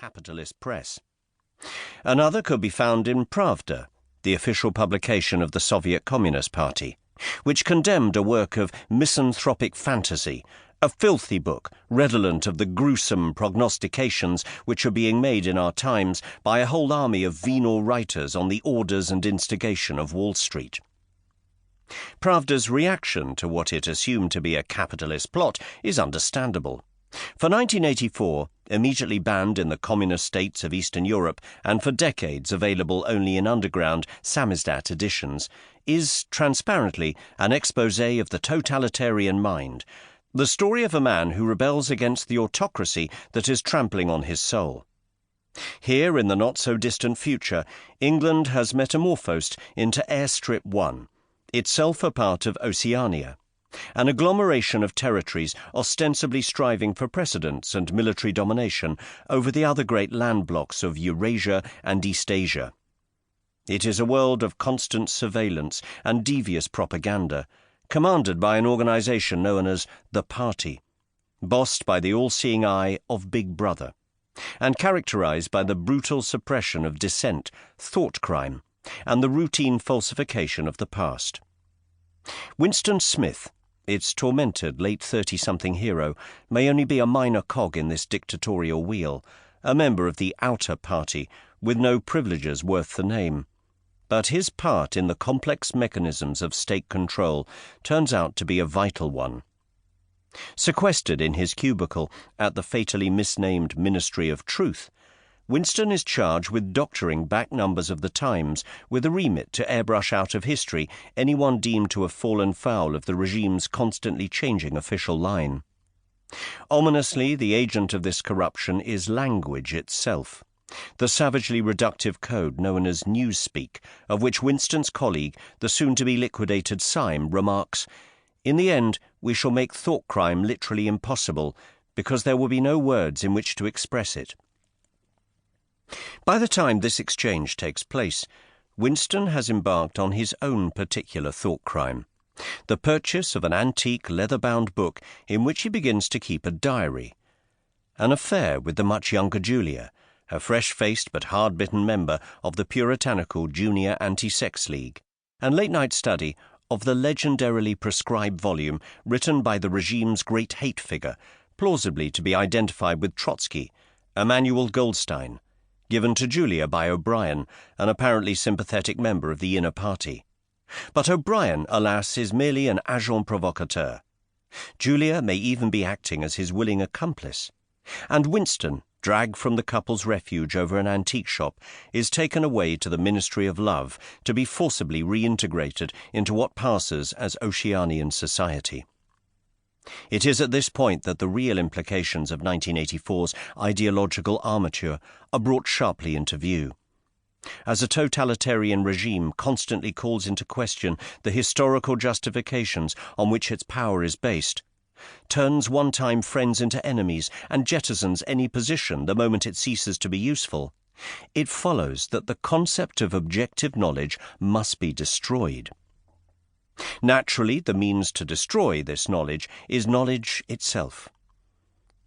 capitalist press. Another could be found in Pravda, the official publication of the Soviet Communist Party, which condemned a work of misanthropic fantasy, a filthy book redolent of the gruesome prognostications which are being made in our times by a whole army of venal writers on the orders and instigation of Wall Street. Pravda's reaction to what it assumed to be a capitalist plot is understandable. For 1984, immediately banned in the communist states of Eastern Europe and for decades available only in underground samizdat editions, is transparently an exposé of the totalitarian mind, the story of a man who rebels against the autocracy that is trampling on his soul. Here, in the not-so-distant future, England has metamorphosed into Airstrip 1, itself a part of Oceania, an agglomeration of territories ostensibly striving for precedence and military domination over the other great land blocks of Eurasia and Eastasia. It is a world of constant surveillance and devious propaganda, commanded by an organization known as the Party, bossed by the all-seeing eye of Big Brother, and characterized by the brutal suppression of dissent, thought crime, and the routine falsification of the past. Winston Smith, its tormented late 30-something hero, may only be a minor cog in this dictatorial wheel, a member of the outer party with no privileges worth the name. But his part in the complex mechanisms of state control turns out to be a vital one. Sequestered in his cubicle at the fatally misnamed Ministry of Truth, Winston is charged with doctoring back numbers of the Times with a remit to airbrush out of history anyone deemed to have fallen foul of the regime's constantly changing official line. Ominously, the agent of this corruption is language itself, the savagely reductive code known as newspeak, of which Winston's colleague, the soon-to-be liquidated Syme, remarks, "In the end, we shall make thought crime literally impossible, because there will be no words in which to express it." By the time this exchange takes place, Winston has embarked on his own particular thought crime, the purchase of an antique leather-bound book in which he begins to keep a diary, an affair with the much younger Julia, a fresh-faced but hard-bitten member of the puritanical Junior Anti-Sex League, and late-night study of the legendarily prescribed volume written by the regime's great hate figure, plausibly to be identified with Trotsky, Emanuel Goldstein, given to Julia by O'Brien, an apparently sympathetic member of the inner party. But O'Brien, alas, is merely an agent provocateur. Julia may even be acting as his willing accomplice. And Winston, dragged from the couple's refuge over an antique shop, is taken away to the Ministry of Love to be forcibly reintegrated into what passes as Oceanian society. It is at this point that the real implications of 1984's ideological armature are brought sharply into view. As a totalitarian regime constantly calls into question the historical justifications on which its power is based, turns one-time friends into enemies, and jettisons any position the moment it ceases to be useful, it follows that the concept of objective knowledge must be destroyed. Naturally, the means to destroy this knowledge is knowledge itself.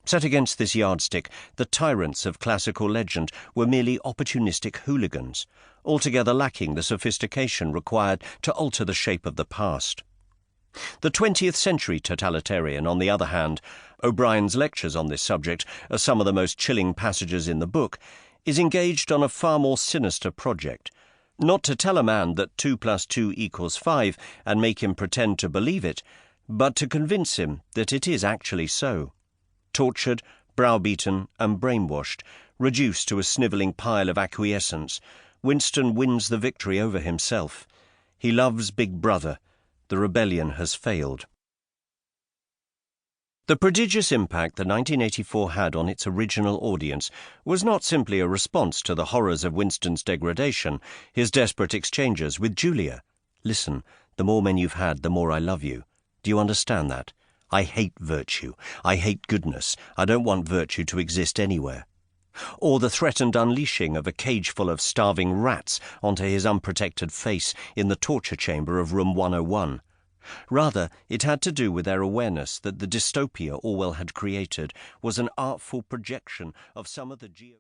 Set against this yardstick, the tyrants of classical legend were merely opportunistic hooligans, altogether lacking the sophistication required to alter the shape of the past. The 20th century totalitarian, on the other hand, O'Brien's lectures on this subject are some of the most chilling passages in the book, is engaged on a far more sinister project, not to tell a man that 2 + 2 = 5 and make him pretend to believe it, but to convince him that it is actually so. Tortured, browbeaten, and brainwashed, reduced to a snivelling pile of acquiescence, Winston wins the victory over himself. He loves Big Brother. The rebellion has failed. The prodigious impact that 1984 had on its original audience was not simply a response to the horrors of Winston's degradation, his desperate exchanges with Julia. "Listen, the more men you've had, the more I love you. Do you understand that? I hate virtue. I hate goodness. I don't want virtue to exist anywhere." Or the threatened unleashing of a cage full of starving rats onto his unprotected face in the torture chamber of room 101. Rather, it had to do with their awareness that the dystopia Orwell had created was an artful projection of some of the